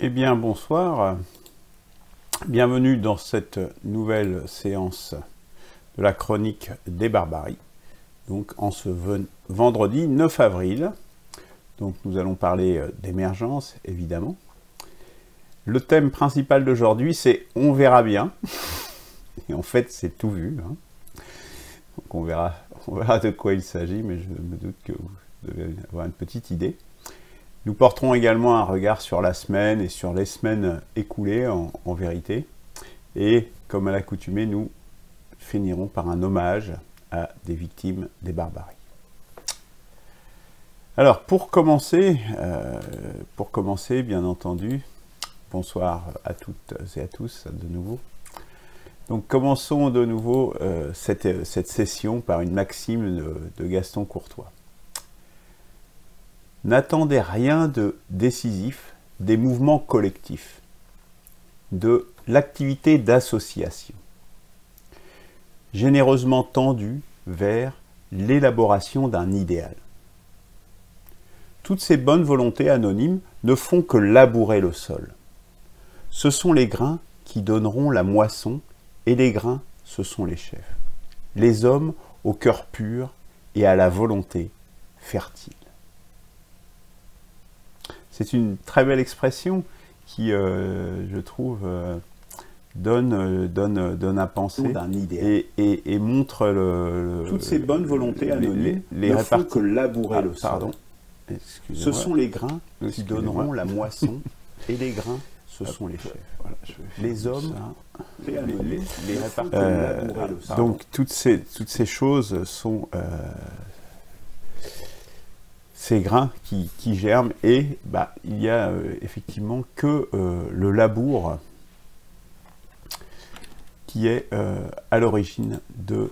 Eh bien, bonsoir. Bienvenue dans cette nouvelle séance de la chronique des barbaries. Donc, en ce vendredi 9 avril. Donc, nous allons parler d'émergence, évidemment. Le thème principal d'aujourd'hui, c'est « On verra bien ». Et en fait, c'est tout vu. Hein. Donc, on verra de quoi il s'agit, mais je me doute que vous devez avoir une petite idée. Nous porterons également un regard sur la semaine et sur les semaines écoulées en vérité. Et comme à l'accoutumée, nous finirons par un hommage à des victimes des barbaries. Alors, pour commencer, bien entendu, bonsoir à toutes et à tous de nouveau. Donc, commençons de nouveau cette session par une maxime de Gaston Courtois. N'attendez rien de décisif des mouvements collectifs, de l'activité d'association, généreusement tendue vers l'élaboration d'un idéal. Toutes ces bonnes volontés anonymes ne font que labourer le sol. Ce sont les grains qui donneront la moisson, et les grains, ce sont les chefs. Les hommes au cœur pur et à la volonté fertile. C'est une très belle expression qui, je trouve, donne à penser d'un idéal. Et montre toutes ces bonnes volontés anonymes ne font que labourer le sol. Pardon. Ce sont les grains qui donneront la moisson, et les grains, ce sont les chefs. Voilà, les hommes, les répartir. Donc toutes ces choses sont ces grains qui germent, et il y a effectivement que le labour qui est à l'origine de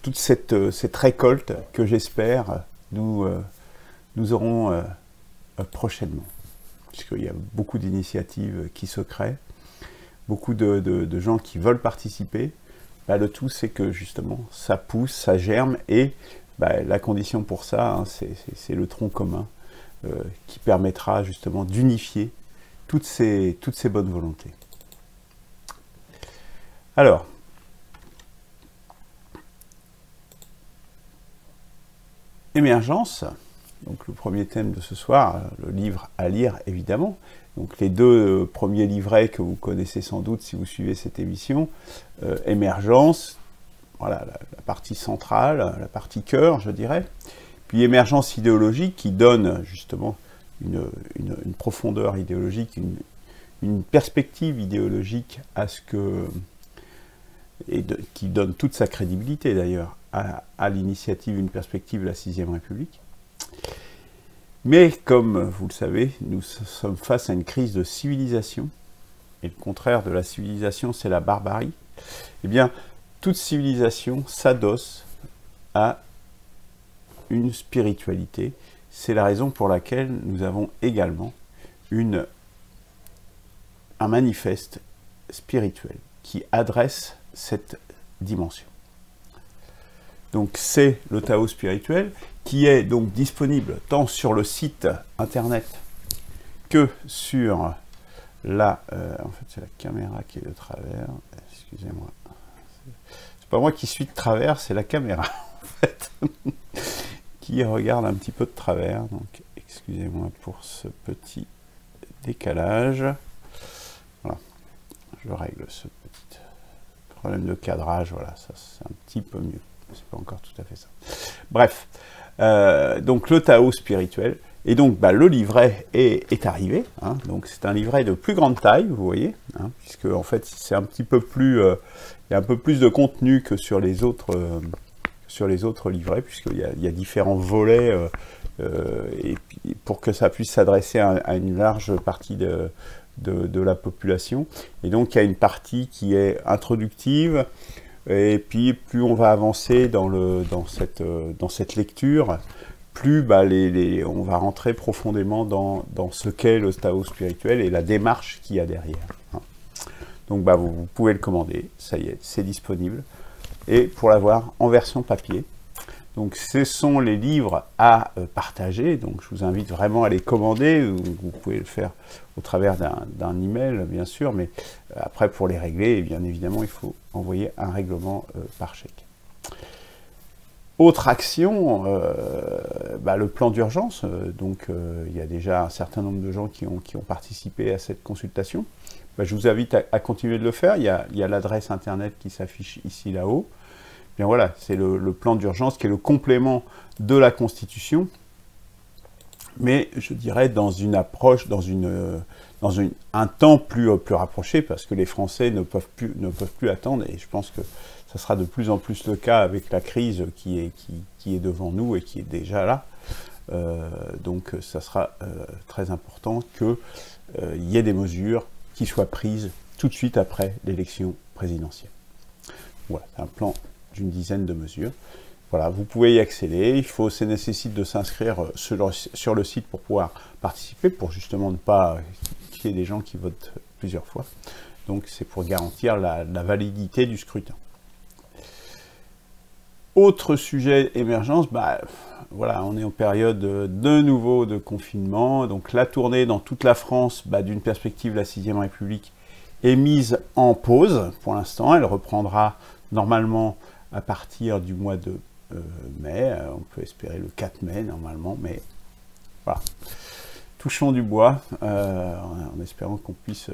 toute cette récolte que j'espère nous aurons prochainement, puisqu'il y a beaucoup d'initiatives qui se créent, beaucoup de gens qui veulent participer. Le tout, c'est que justement ça pousse, ça germe, et la condition pour ça, hein, c'est le tronc commun qui permettra justement d'unifier toutes ces bonnes volontés. Alors, émergence, donc le premier thème de ce soir, le livre à lire évidemment. Donc les deux premiers livrets que vous connaissez sans doute si vous suivez cette émission, émergence, voilà, la partie centrale, la partie cœur, je dirais. Puis émergence idéologique qui donne justement une profondeur idéologique, une perspective idéologique à ce que... qui donne toute sa crédibilité d'ailleurs à l'initiative, une perspective de la 6e République. Mais comme vous le savez, nous sommes face à une crise de civilisation, et le contraire de la civilisation, c'est la barbarie. Eh bien, toute civilisation s'adosse à une spiritualité. C'est la raison pour laquelle nous avons également un manifeste spirituel qui adresse cette dimension. Donc c'est le Tao spirituel qui est donc disponible tant sur le site internet que sur en fait c'est la caméra qui est de travers, excusez-moi. C'est pas moi qui suis de travers, c'est la caméra, en fait, qui regarde un petit peu de travers. Donc, excusez-moi pour ce petit décalage. Voilà, je règle ce petit problème de cadrage. Voilà, ça c'est un petit peu mieux. C'est pas encore tout à fait ça. Bref, donc le Tao spirituel. Et donc, le livret est arrivé. Hein, donc, c'est un livret de plus grande taille, vous voyez, hein, puisque en fait, c'est un petit peu plus, il y a un peu plus de contenu que sur les autres livrets, puisqu'il y a différents volets, et puis, pour que ça puisse s'adresser à une large partie de la population. Et donc, il y a une partie qui est introductive. Et puis, plus on va avancer dans cette lecture, plus on va rentrer profondément dans ce qu'est le Tao spirituel et la démarche qu'il y a derrière. Donc vous pouvez le commander, ça y est, c'est disponible. Et pour l'avoir en version papier, Donc ce sont les livres à partager, donc je vous invite vraiment à les commander, vous pouvez le faire au travers d'un email bien sûr, mais après pour les régler, bien évidemment il faut envoyer un règlement par chèque. Autre action, le plan d'urgence, il y a déjà un certain nombre de gens qui ont participé à cette consultation. Je vous invite à continuer de le faire, il y a l'adresse internet qui s'affiche ici là-haut. Bien voilà, c'est le plan d'urgence qui est le complément de la Constitution, mais je dirais dans une approche, dans un temps plus rapproché, parce que les Français ne peuvent plus attendre, et je pense que ça sera de plus en plus le cas avec la crise qui est devant nous et qui est déjà là. Donc ça sera très important qu'il y ait des mesures qui soient prises tout de suite après l'élection présidentielle. Voilà, c'est un plan d'une dizaine de mesures. Voilà, vous pouvez y accéder. Ça nécessite de s'inscrire sur le site pour pouvoir participer, pour justement ne pas qu'il y ait des gens qui votent plusieurs fois. Donc c'est pour garantir la validité du scrutin. Autre sujet émergence, voilà, on est en période de nouveau de confinement. Donc la tournée dans toute la France d'une perspective la 6e République est mise en pause pour l'instant. Elle reprendra normalement à partir du mois de mai, on peut espérer le 4 mai normalement, mais voilà. Touchons du bois, en espérant qu'on puisse...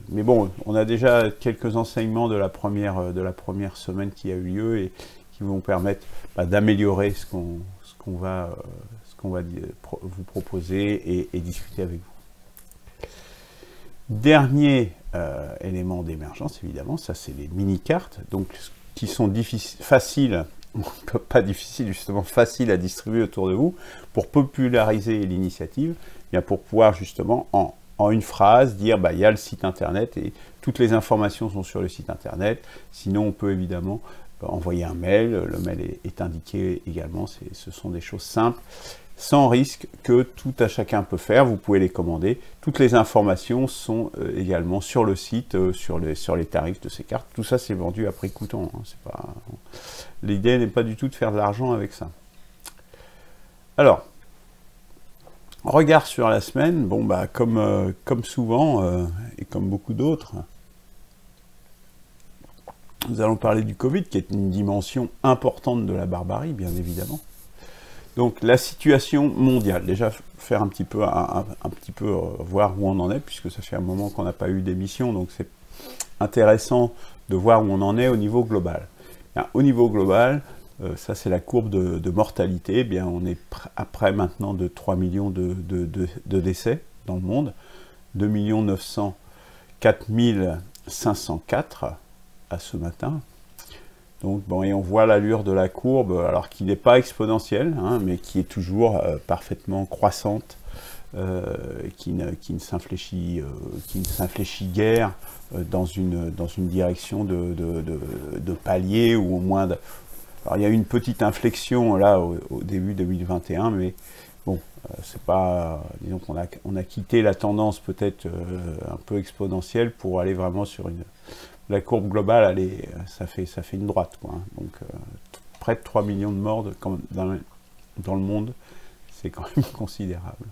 mais bon, on a déjà quelques enseignements de la première semaine qui a eu lieu et qui vont permettre d'améliorer ce qu'on va vous proposer et discuter avec vous. Dernier élément d'émergence, évidemment, ça c'est les mini-cartes, donc qui sont faciles, pas difficiles, justement faciles à distribuer autour de vous, pour populariser l'initiative, bien pour pouvoir justement en une phrase dire il y a le site internet et toutes les informations sont sur le site internet. Sinon on peut évidemment envoyer un mail, le mail est indiqué également, ce sont des choses simples, sans risque, que tout à chacun peut faire, vous pouvez les commander. Toutes les informations sont également sur le site, sur les tarifs de ces cartes. Tout ça c'est vendu à prix coûtant, hein. L'idée n'est pas du tout de faire de l'argent avec ça. Alors, regard sur la semaine, comme souvent, et comme beaucoup d'autres, nous allons parler du Covid, qui est une dimension importante de la barbarie, bien évidemment. Donc la situation mondiale, déjà faire un petit peu voir où on en est, puisque ça fait un moment qu'on n'a pas eu d'émission, donc c'est intéressant de voir où on en est au niveau global. Bien, au niveau global, ça c'est la courbe de mortalité, bien, on est après maintenant de 3 millions de décès dans le monde, 2 904 504 à ce matin. Donc, et on voit l'allure de la courbe, alors qui n'est pas exponentielle, hein, mais qui est toujours parfaitement croissante, qui ne s'infléchit guère dans une direction de palier, ou au moins... Alors, il y a eu une petite inflexion là au début 2021, mais bon, c'est pas... Disons qu'on a quitté la tendance peut-être un peu exponentielle pour aller vraiment sur une... La courbe globale, ça fait une droite, quoi, hein. Donc près de 3 millions de morts dans le monde, c'est quand même considérable.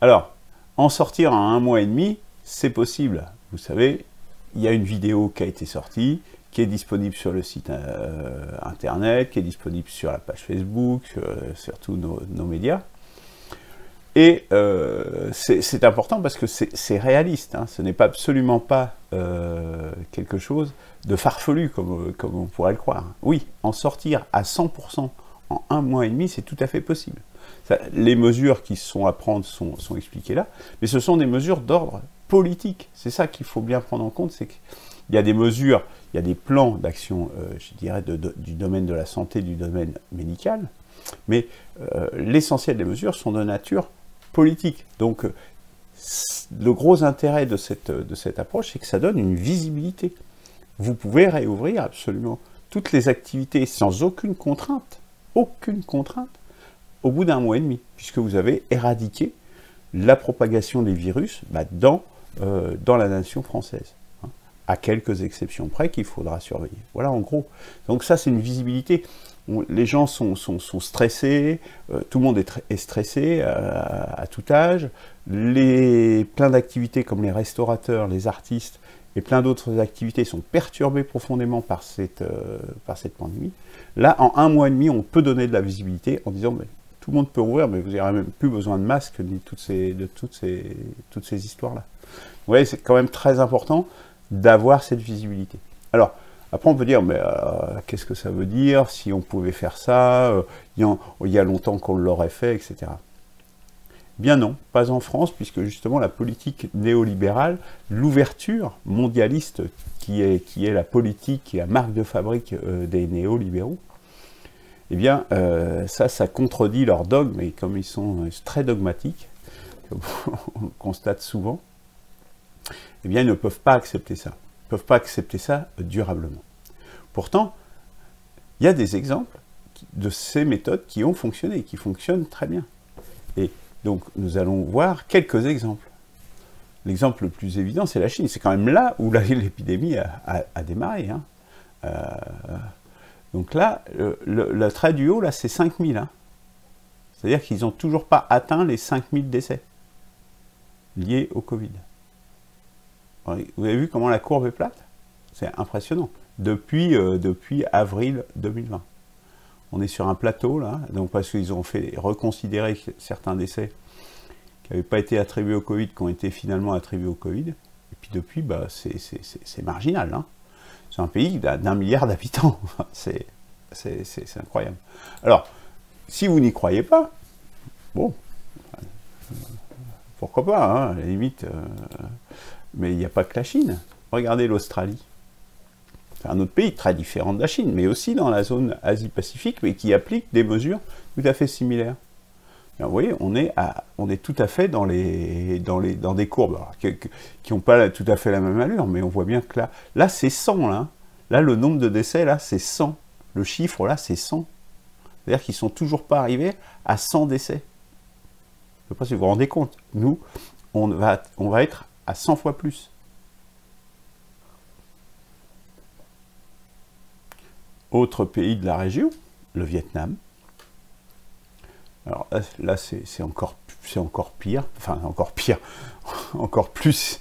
Alors, en sortir en 1 mois et demi, c'est possible. Vous savez, il y a une vidéo qui a été sortie, qui est disponible sur le site internet, qui est disponible sur la page Facebook, sur tous nos médias. Et c'est important parce que c'est réaliste, hein. Ce n'est pas absolument pas quelque chose de farfelu comme on pourrait le croire. Oui, en sortir à 100% en 1 mois et demi, c'est tout à fait possible. Les mesures qui sont à prendre sont expliquées là, mais ce sont des mesures d'ordre politique. C'est ça qu'il faut bien prendre en compte, c'est qu'il y a des mesures, il y a des plans d'action, je dirais, du domaine de la santé, du domaine médical, mais l'essentiel des mesures sont de nature politique. Donc, le gros intérêt de cette approche, c'est que ça donne une visibilité. Vous pouvez réouvrir absolument toutes les activités sans aucune contrainte, au bout d'1 mois et demi, puisque vous avez éradiqué la propagation des virus dans la nation française, hein, à quelques exceptions près qu'il faudra surveiller. Voilà en gros. Donc ça, c'est une visibilité. les gens sont stressés, tout le monde est stressé à tout âge, plein d'activités comme les restaurateurs, les artistes et plein d'autres activités sont perturbées profondément par cette pandémie. Là, en 1 mois et demi, on peut donner de la visibilité en disant mais, tout le monde peut ouvrir, mais vous n'aurez même plus besoin de masques ni de toutes ces histoires-là. Vous voyez, c'est quand même très important d'avoir cette visibilité. Alors, après, on peut dire, mais qu'est-ce que ça veut dire si on pouvait faire ça, il y a longtemps qu'on l'aurait fait, etc. Bien non, pas en France, puisque justement la politique néolibérale, l'ouverture mondialiste qui est la politique, qui est la marque de fabrique des néolibéraux, eh bien, ça contredit leur dogme, et comme ils sont très dogmatiques, comme on le constate souvent, eh bien, ils ne peuvent pas accepter ça. Ils ne peuvent pas accepter ça durablement. Pourtant, il y a des exemples de ces méthodes qui ont fonctionné, qui fonctionnent très bien. Et donc, nous allons voir quelques exemples. L'exemple le plus évident, c'est la Chine. C'est quand même là où l'épidémie a démarré. Hein. Donc là, le trait du haut, là, c'est 5000. Hein. C'est-à-dire qu'ils n'ont toujours pas atteint les 5000 décès liés au Covid. Vous avez vu comment la courbe est plate? C'est impressionnant. Depuis avril 2020. On est sur un plateau, là, donc parce qu'ils ont fait reconsidérer certains décès qui n'avaient pas été attribués au Covid, qui ont été finalement attribués au Covid. Et puis depuis, bah, c'est marginal. Hein. C'est un pays d'1 milliard d'habitants. C'est incroyable. Alors, si vous n'y croyez pas, bon, pourquoi pas, hein, à la limite, mais il n'y a pas que la Chine. Regardez l'Australie. C'est un autre pays très différent de la Chine, mais aussi dans la zone Asie-Pacifique, mais qui applique des mesures tout à fait similaires. Alors, vous voyez, on est tout à fait dans des courbes alors, qui n'ont pas tout à fait la même allure, mais on voit bien que là c'est 100, là. Là, le nombre de décès, là, c'est 100. Le chiffre, là, c'est 100. C'est-à-dire qu'ils ne sont toujours pas arrivés à 100 décès. Je ne sais pas si vous vous rendez compte. Nous, on va être à 100 fois plus. Autre pays de la région, le Vietnam. Alors là, c'est encore pire, enfin encore pire, encore plus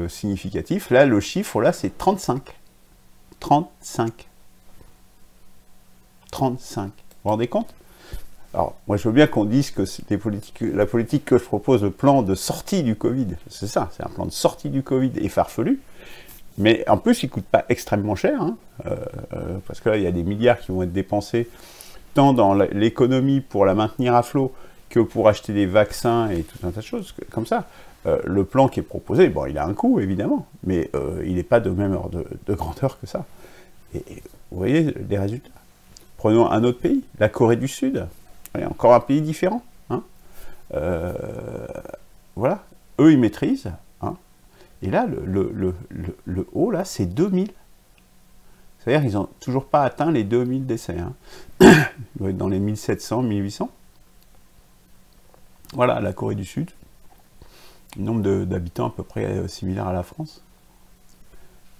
significatif. Là, le chiffre, là, c'est 35. 35. 35. Vous vous rendez compte? Alors, moi, je veux bien qu'on dise que la politique que je propose, le plan de sortie du Covid, c'est ça, c'est un plan de sortie du Covid et farfelu. Mais en plus, il ne coûte pas extrêmement cher, hein, parce que là, il y a des milliards qui vont être dépensés tant dans l'économie pour la maintenir à flot que pour acheter des vaccins et tout un tas de choses comme ça. Le plan qui est proposé, bon, il a un coût, évidemment, mais il n'est pas de même ordre de grandeur que ça. Et vous voyez les résultats. Prenons un autre pays, la Corée du Sud. Allez, encore un pays différent. Hein. Voilà, eux, ils maîtrisent. Hein. Et là, le haut, là, c'est 2000. C'est-à-dire qu'ils n'ont toujours pas atteint les 2000 décès. Hein. Ils doivent être dans les 1700, 1800. Voilà, la Corée du Sud. Nombre d'habitants à peu près similaire à la France.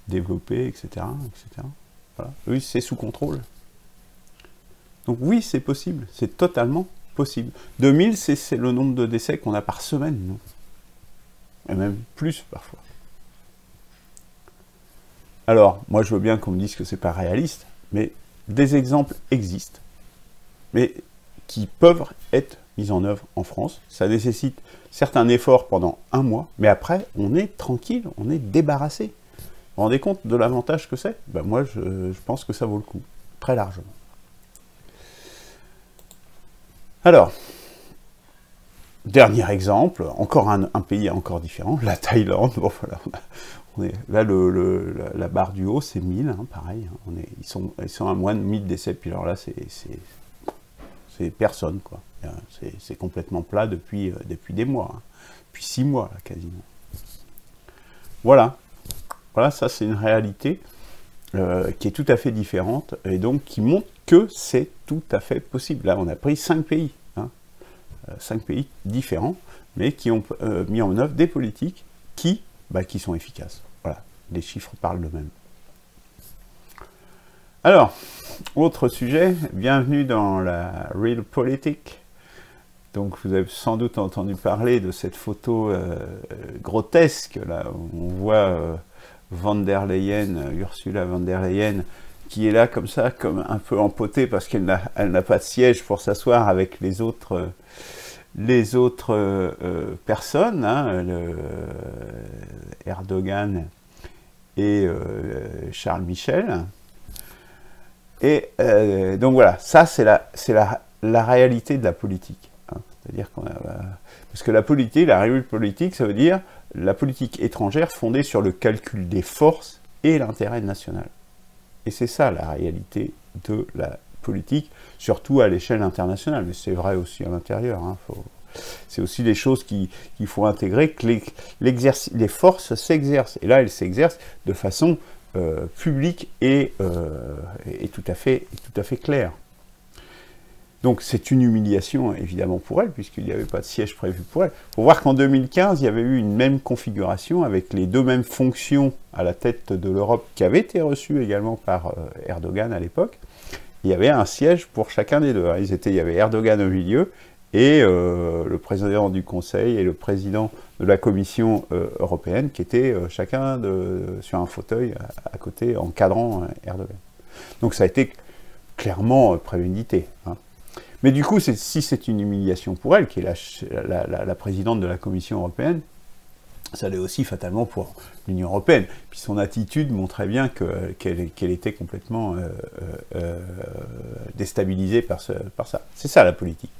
Développé, etc. etc. Voilà. Oui, c'est sous contrôle. Donc oui, c'est possible. C'est totalement possible. 2000, c'est le nombre de décès qu'on a par semaine, nous. Et même plus, parfois. Alors, moi, je veux bien qu'on me dise que c'est pas réaliste, mais des exemples existent, mais qui peuvent être mis en œuvre en France. Ça nécessite certains efforts pendant 1 mois, mais après, on est tranquille, on est débarrassé. Vous vous rendez compte de l'avantage que c'est? Ben moi, je pense que ça vaut le coup, très largement. Alors, dernier exemple, encore un pays encore différent, la Thaïlande. Bon, voilà, là, la barre du haut, c'est 1000, hein, pareil. Hein, ils sont à moins de 1000 décès, puis alors là, c'est personne, quoi. C'est complètement plat depuis des mois, hein, depuis 6 mois, là, quasiment. Voilà. Voilà, ça, c'est une réalité qui est tout à fait différente, et donc qui montre que c'est tout à fait possible. Là, on a pris 5 pays, hein, 5 pays différents, mais qui ont mis en œuvre des politiques qui sont efficaces. Voilà, les chiffres parlent d'eux-mêmes. Alors, autre sujet, bienvenue dans la Real Politic. Donc vous avez sans doute entendu parler de cette photo grotesque, là, où on voit Ursula von der Leyen, qui est là comme ça, comme un peu empotée, parce qu'elle n'a pas de siège pour s'asseoir avec les autres personnes, hein, Erdogan et Charles Michel. Et donc voilà, ça c'est la réalité de la politique. Hein. C'est-à-dire qu'on a... Parce que la politique, la réelle politique, ça veut dire la politique étrangère fondée sur le calcul des forces et l'intérêt national. Et c'est ça la réalité de la politique, surtout à l'échelle internationale, mais c'est vrai aussi à l'intérieur. Hein, c'est aussi des choses qu'il faut intégrer, que les forces s'exercent. Et là, elles s'exercent de façon publique et tout à fait claire. Donc c'est une humiliation évidemment pour elle, puisqu'il n'y avait pas de siège prévu pour elle. Il faut voir qu'en 2015, il y avait eu une même configuration avec les deux mêmes fonctions à la tête de l'Europe qui avaient été reçues également par Erdogan à l'époque. Il y avait un siège pour chacun des deux. Il y avait Erdogan au milieu et le président du Conseil et le président de la Commission européenne qui étaient chacun sur un fauteuil à côté, encadrant Erdogan. Donc ça a été clairement prémédité. Hein. Mais du coup, si c'est une humiliation pour elle, qui est la présidente de la Commission européenne, ça l'est aussi fatalement pour l'Union européenne. Puis son attitude montrait bien qu'elle était complètement déstabilisée par ça. C'est ça la politique.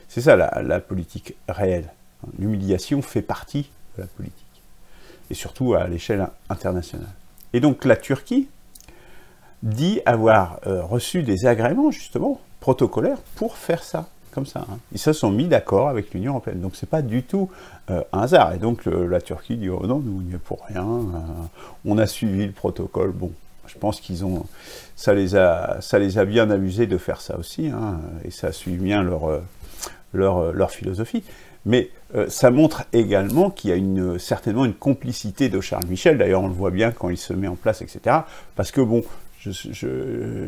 C'est ça la politique réelle. L'humiliation fait partie de la politique. Et surtout à l'échelle internationale. Et donc la Turquie dit avoir reçu des agréments, justement, protocolaires pour faire ça, comme ça. Hein. Ils se sont mis d'accord avec l'Union européenne. Donc c'est pas du tout un hasard. Et donc la Turquie dit, oh non, nous on n'y est pour rien, on a suivi le protocole. Bon, je pense qu'ils ont... Ça les a bien amusés de faire ça aussi, hein, et ça suit bien leur philosophie. Mais ça montre également qu'il y a certainement une complicité de Charles Michel, d'ailleurs on le voit bien quand il se met en place, etc. Parce que bon,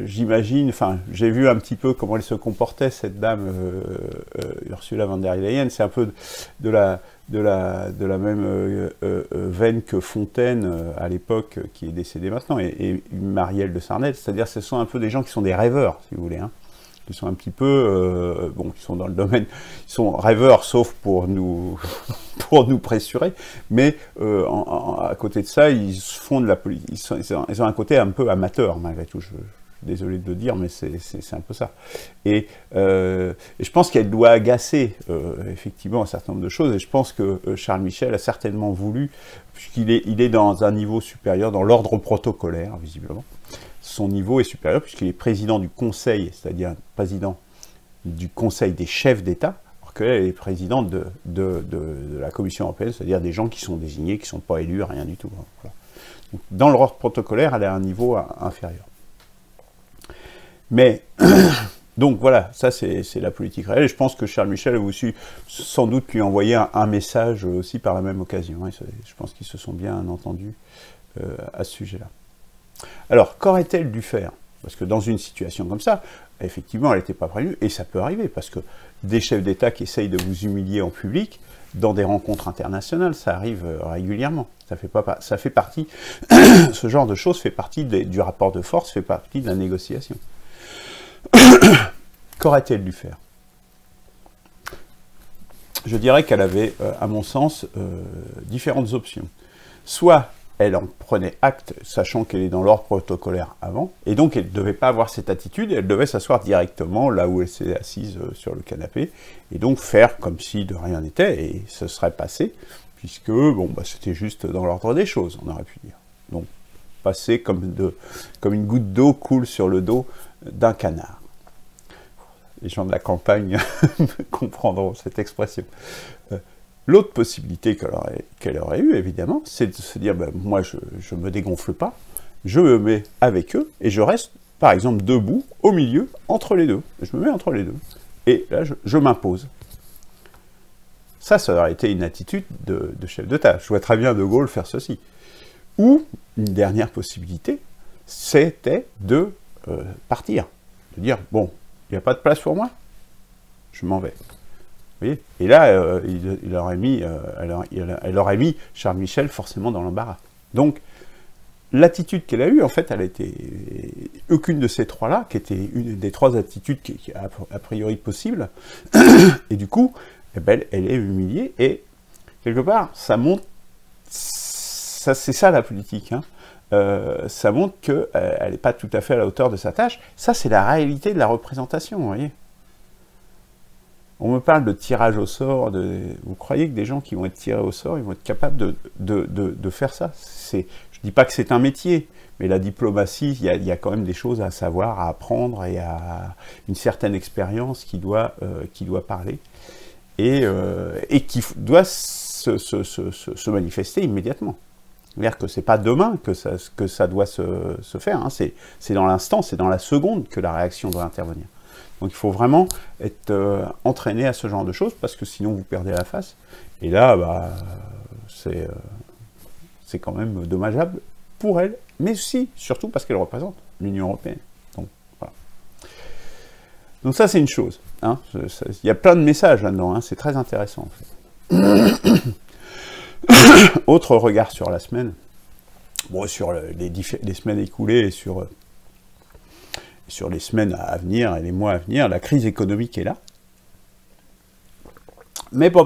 j'imagine, enfin, j'ai vu un petit peu comment elle se comportait, cette dame, Ursula von der Leyen, c'est un peu de la même veine que Fontaine à l'époque, qui est décédée maintenant, et Marielle de Sarnez, c'est-à-dire ce sont un peu des gens qui sont des rêveurs, si vous voulez, hein. Qui sont un petit peu, bon, qui sont dans le domaine, ils sont rêveurs, sauf pour nous pressurer, mais à côté de ça, ils font de la politique, ils ont un côté un peu amateur, malgré tout, je suis désolé de le dire, mais c'est un peu ça. Et je pense qu'elle doit agacer, effectivement, un certain nombre de choses, et je pense que Charles Michel a certainement voulu, puisqu'il est dans un niveau supérieur, dans l'ordre protocolaire, visiblement. Son niveau est supérieur puisqu'il est président du Conseil, c'est-à-dire président du Conseil des chefs d'État, alors qu'elle est présidente de la Commission européenne, c'est-à-dire des gens qui sont désignés, qui ne sont pas élus, rien du tout. Hein, voilà. Donc, dans l'ordre protocolaire, elle est à un niveau inférieur. Mais, donc voilà, ça c'est la politique réelle, et je pense que Charles Michel a aussi sans doute lui envoyer un message aussi par la même occasion. Hein, je pense qu'ils se sont bien entendus à ce sujet-là. Alors, qu'aurait-elle dû faire? Parce que dans une situation comme ça, effectivement, elle n'était pas prévenue, et ça peut arriver, parce que des chefs d'État qui essayent de vous humilier en public, dans des rencontres internationales, ça arrive régulièrement. Ça fait partie, ce genre de choses fait partie du rapport de force, fait partie de la négociation. Qu'aurait-elle dû faire? Je dirais qu'elle avait, à mon sens, différentes options. Soit elle en prenait acte, sachant qu'elle est dans l'ordre protocolaire avant, et donc elle ne devait pas avoir cette attitude, elle devait s'asseoir directement là où elle s'est assise sur le canapé, et donc faire comme si de rien n'était, et ce serait passé, puisque bon, bah, c'était juste dans l'ordre des choses, on aurait pu dire. Donc, passer comme une goutte d'eau coule sur le dos d'un canard. Les gens de la campagne comprendront cette expression. L'autre possibilité qu'elle aurait eue, évidemment, c'est de se dire, ben, moi, je ne me dégonfle pas, je me mets avec eux, et je reste, par exemple, debout, au milieu, entre les deux. Je me mets entre les deux. Et là, je m'impose. Ça aurait été une attitude de chef d'État. Je vois très bien De Gaulle faire ceci. Ou, une dernière possibilité, c'était de partir, de dire, bon, il n'y a pas de place pour moi, je m'en vais. Vous voyez? Et là, elle aurait mis Charles Michel forcément dans l'embarras. Donc, l'attitude qu'elle a eue, en fait, elle a été aucune de ces trois-là, qui était une des trois attitudes qui a priori possible, et du coup, eh ben, elle est humiliée, et quelque part, ça montre, c'est ça la politique, hein. Ça montre qu'elle n'est pas tout à fait à la hauteur de sa tâche. Ça, c'est la réalité de la représentation, vous voyez. On me parle de tirage au sort, vous croyez que des gens qui vont être tirés au sort, ils vont être capables de faire ça? Je ne dis pas que c'est un métier, mais la diplomatie, il y a quand même des choses à savoir, à apprendre, et à une certaine expérience qui doit parler, et qui doit se manifester immédiatement. C'est-à-dire que ce n'est pas demain que ça doit se faire, hein. C'est dans l'instant, c'est dans la seconde que la réaction doit intervenir. Donc il faut vraiment être entraîné à ce genre de choses, parce que sinon vous perdez la face. Et là, bah, c'est quand même dommageable pour elle, mais aussi, surtout parce qu'elle représente l'Union européenne. Donc voilà. Donc ça, c'est une chose, hein. Il y a plein de messages là-dedans, hein. C'est très intéressant en fait. Autre regard sur la semaine, bon, sur les semaines écoulées et sur les semaines à venir et les mois à venir, la crise économique est là. Mais pas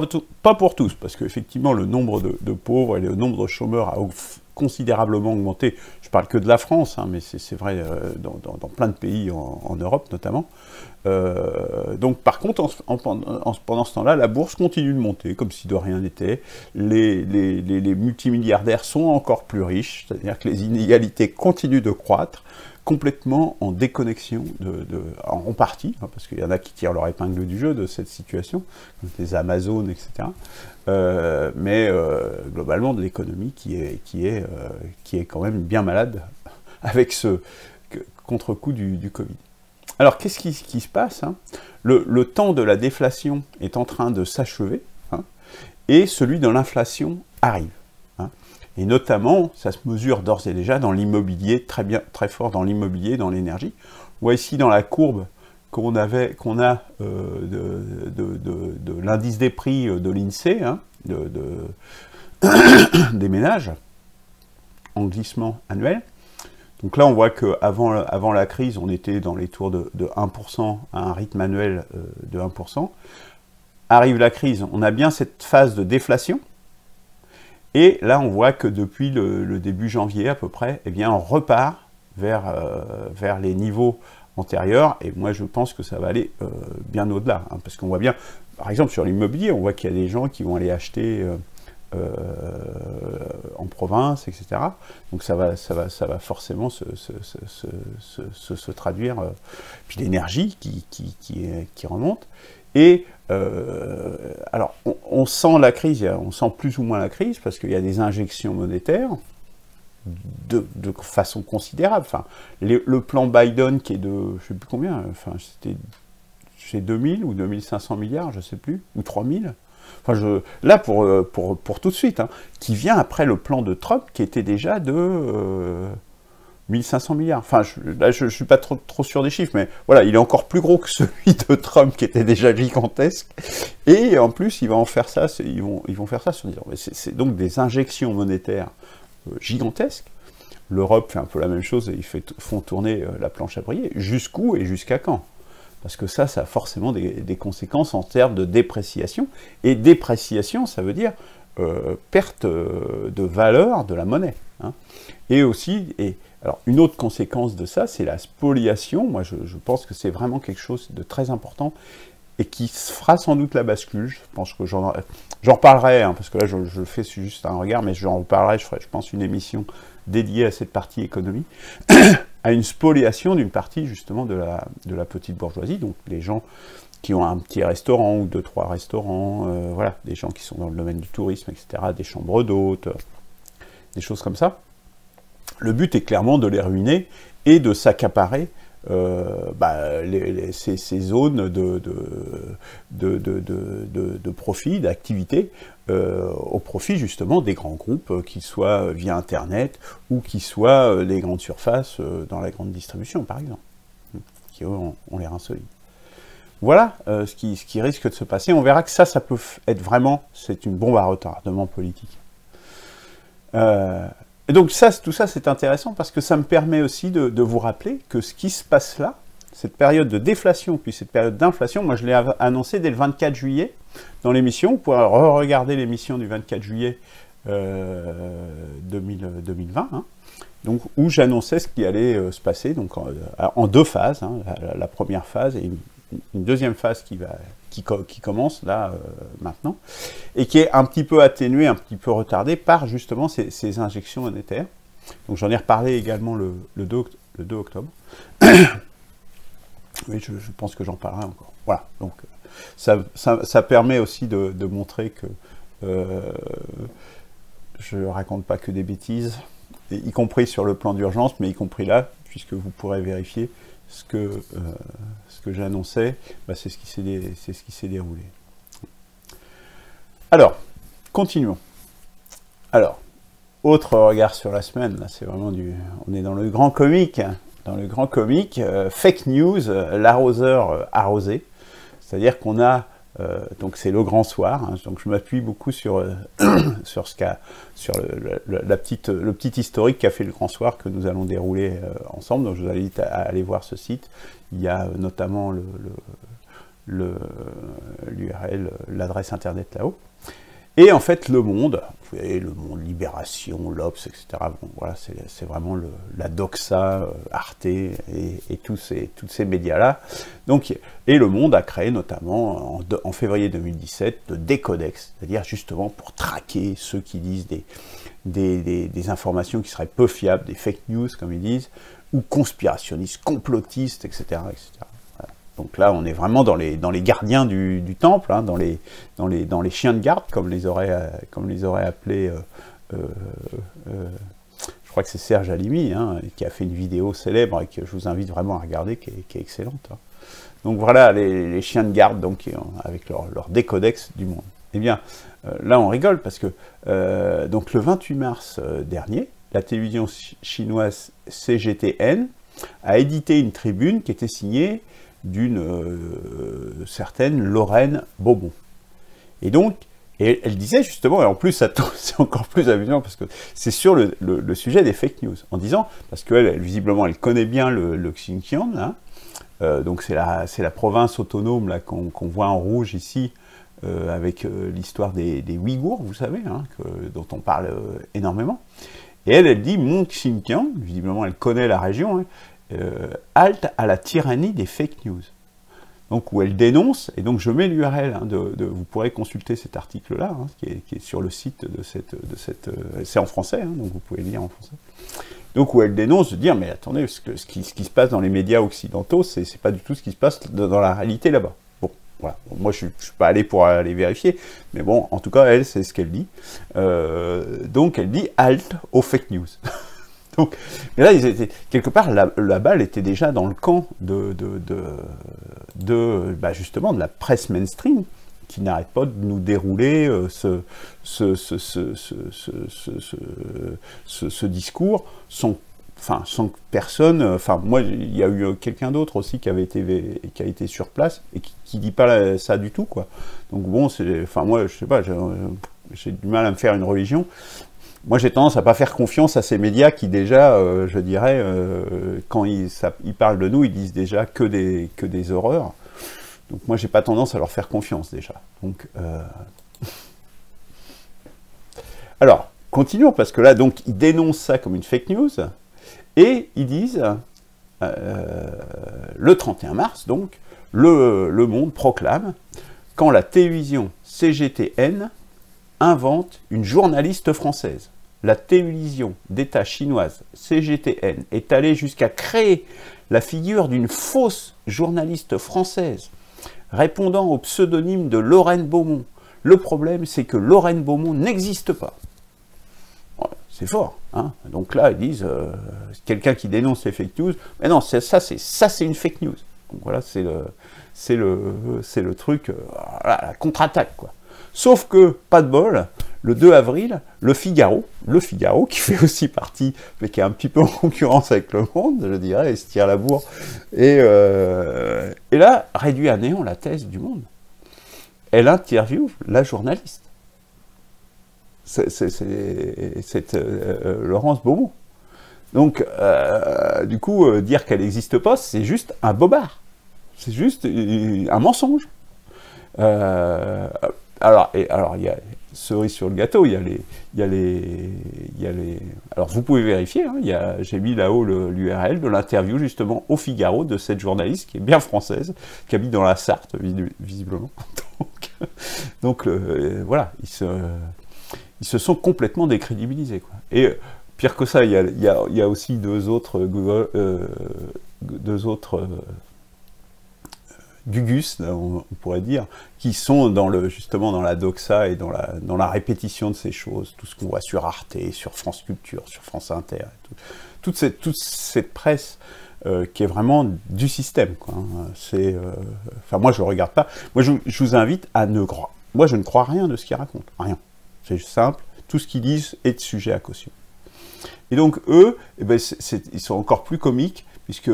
pour tous, parce qu'effectivement, le nombre de pauvres et le nombre de chômeurs a considérablement augmenté. Je parle que de la France, hein, mais c'est vrai dans plein de pays en Europe notamment. Donc par contre, pendant ce temps-là, la bourse continue de monter, comme si de rien n'était. Les multimilliardaires sont encore plus riches, c'est-à-dire que les inégalités continuent de croître, complètement en déconnexion, en partie, hein, parce qu'il y en a qui tirent leur épingle du jeu de cette situation, comme les Amazones, etc. Mais globalement, de l'économie qui est quand même bien malade avec ce contre-coup du Covid. Alors, qu'est-ce qui se passe, hein? Le temps de la déflation est en train de s'achever, hein, et celui de l'inflation arrive. Hein. Et notamment, ça se mesure d'ores et déjà dans l'immobilier, très fort dans l'immobilier, dans l'énergie. On voit ici dans la courbe qu'on a de l'indice des prix de l'INSEE, hein, des ménages, en glissement annuel. Donc là, on voit qu'avant la crise, on était dans les tours de 1%, à un rythme annuel de 1%. Arrive la crise, on a bien cette phase de déflation. Et là, on voit que depuis le début janvier à peu près, eh bien, on repart vers les niveaux antérieurs. Et moi, je pense que ça va aller bien au-delà. Hein, parce qu'on voit bien, par exemple, sur l'immobilier, on voit qu'il y a des gens qui vont aller acheter en province, etc. Donc ça va forcément se traduire. Puis l'énergie qui remonte. Et alors, on sent la crise, on sent plus ou moins la crise, parce qu'il y a des injections monétaires de façon considérable. Enfin, le plan Biden qui est de, je ne sais plus combien, enfin, c'est 2000 ou 2500 milliards, je ne sais plus, ou 3000. Enfin, là, pour tout de suite, hein, qui vient après le plan de Trump, qui était déjà de 1500 milliards. Enfin, là, je ne suis pas trop sûr des chiffres, mais voilà, il est encore plus gros que celui de Trump, qui était déjà gigantesque. Et en plus, ils vont faire ça sur 10 ans. C'est donc des injections monétaires gigantesques. L'Europe fait un peu la même chose, et ils font tourner la planche à brouiller. Jusqu'où et jusqu'à quand? Parce que ça a forcément des conséquences en termes de dépréciation. Et dépréciation, ça veut dire perte de valeur de la monnaie. Hein. Et aussi, alors une autre conséquence de ça, c'est la spoliation. Moi, je pense que c'est vraiment quelque chose de très important et qui fera sans doute la bascule. Je pense que j'en reparlerai, hein, parce que là, je fais juste un regard, mais j'en reparlerai, je ferai, je pense, une émission dédiée à cette partie économie, à une spoliation d'une partie, justement, de la petite bourgeoisie, donc les gens qui ont un petit restaurant ou 2-3 restaurants, voilà, des gens qui sont dans le domaine du tourisme, etc., des chambres d'hôtes, des choses comme ça. Le but est clairement de les ruiner et de s'accaparer ces zones de profit, d'activité, au profit justement des grands groupes, qu'ils soient via Internet ou qu'ils soient les grandes surfaces dans la grande distribution, par exemple. qui eux ont l'air insolites. Voilà ce qui risque de se passer. On verra que ça peut être vraiment, c'est une bombe à retardement politique. Et donc tout ça c'est intéressant parce que ça me permet aussi de vous rappeler que ce qui se passe là, cette période de déflation puis cette période d'inflation, moi je l'ai annoncé dès le 24 juillet dans l'émission. Vous pourrez re-regarder l'émission du 24 juillet 2020, hein, donc, où j'annonçais ce qui allait se passer donc, en deux phases, hein, la première phase et une deuxième phase qui commence là maintenant, et qui est un petit peu atténuée, un petit peu retardée par justement ces injections monétaires. Donc j'en ai reparlé également le 2 octobre. Oui, je pense que j'en parlerai encore. Voilà, donc ça permet aussi de montrer que je raconte pas que des bêtises, y compris sur le plan d'urgence, mais y compris là, puisque vous pourrez vérifier ce que j'annonçais, c'est ce qui s'est déroulé. Alors, continuons. Alors, autre regard sur la semaine, là c'est vraiment on est dans le grand comique, fake news, l'arroseur arrosé, c'est-à-dire qu'on a donc c'est le grand soir, hein, donc je m'appuie beaucoup sur le petit historique qu'a fait le grand soir que nous allons dérouler ensemble. Donc je vous invite à aller voir ce site. Il y a notamment l'URL, l'adresse internet là-haut. Et en fait, Le Monde, vous voyez, Le Monde, Libération, l'Obs, etc. Bon, voilà, c'est vraiment la doxa, Arte et tous ces médias-là. Donc, et Le Monde a créé notamment en février 2017 le Décodex, c'est-à-dire justement pour traquer ceux qui disent des informations qui seraient peu fiables, des fake news, comme ils disent, ou conspirationnistes, complotistes, etc., etc. Donc là, on est vraiment dans les gardiens du temple, hein, dans les chiens de garde, comme les aurait appelés. Je crois que c'est Serge Halimi, hein, qui a fait une vidéo célèbre et que je vous invite vraiment à regarder, qui est excellente. Hein. Donc voilà, les chiens de garde, donc avec leur décodex du monde. Eh bien, là, on rigole parce que donc le 28 mars dernier, la télévision chinoise CGTN a édité une tribune qui était signée d'une certaine Lorraine Beaumont. Et donc, elle disait justement, et en plus c'est encore plus amusant parce que c'est sur le sujet des fake news, en disant, parce qu'elle, visiblement, elle connaît bien le Xinjiang, hein, donc c'est la province autonome là qu'on voit en rouge ici, avec l'histoire des Ouïghours, vous savez, hein, dont on parle énormément. Et elle dit, mon Xinjiang, visiblement elle connaît la région, hein, halte à la tyrannie des fake news. Donc où elle dénonce, et donc je mets l'URL, hein, vous pourrez consulter cet article-là, hein, qui est sur le site de cette c'est en français, hein, donc vous pouvez le lire en français. Donc où elle dénonce de dire, mais attendez, ce qui se passe dans les médias occidentaux, c'est pas du tout ce qui se passe dans la réalité là-bas. Bon, voilà. Moi je suis pas allé pour aller vérifier, mais bon, en tout cas, elle, c'est ce qu'elle dit. Donc elle dit halte aux fake news. Donc, mais là, quelque part, la balle était déjà dans le camp justement de la presse mainstream, qui n'arrête pas de nous dérouler ce discours sans que personne. Moi, il y a eu quelqu'un d'autre aussi qui a été sur place et qui dit pas ça du tout, quoi. Donc bon, moi, je sais pas, j'ai du mal à me faire une religion. Moi, j'ai tendance à pas faire confiance à ces médias qui déjà, je dirais, quand ils parlent de nous, ils disent déjà que des horreurs. Donc moi, j'ai pas tendance à leur faire confiance déjà. Donc, alors, continuons, parce que là, donc, ils dénoncent ça comme une fake news, et ils disent, le 31 mars, donc, le Monde proclame, quand la télévision CGTN invente une journaliste française. La télévision d'État chinoise CGTN est allée jusqu'à créer la figure d'une fausse journaliste française, répondant au pseudonyme de Lorraine Beaumont. Le problème, c'est que Lorraine Beaumont n'existe pas. Ouais, c'est fort, hein. Donc là, ils disent, quelqu'un qui dénonce les fake news, mais non, ça c'est une fake news. Donc voilà, c'est le truc, la contre-attaque, quoi. Sauf que, pas de bol, le 2 avril, le Figaro, qui fait aussi partie, mais qui est un petit peu en concurrence avec Le Monde, je dirais, et se tire la bourre, et là, réduit à néant la thèse du Monde. Elle interviewe la journaliste. C'est Laurence Beaumont. Donc, du coup, dire qu'elle n'existe pas, c'est juste un bobard. C'est juste un mensonge. Alors, il y a cerise sur le gâteau, il y a les... Alors, vous pouvez vérifier, hein, j'ai mis là-haut l'URL de l'interview, justement, au Figaro, de cette journaliste, qui est bien française, qui habite dans la Sarthe, visiblement. Donc voilà, ils se sont complètement décrédibilisés, quoi. Et pire que ça, il y a aussi deux autres Gugus, on pourrait dire, qui sont justement dans la doxa et dans la répétition de ces choses, tout ce qu'on voit sur Arte, sur France Culture, sur France Inter, et toute cette presse qui est vraiment du système, quoi. Enfin, moi, je ne regarde pas. Moi, je vous invite à ne croire. Moi, je ne crois rien de ce qu'ils racontent. Rien. C'est simple. Tout ce qu'ils disent est de sujet à caution. Et donc, eux, eh ben, ils sont encore plus comiques, puisque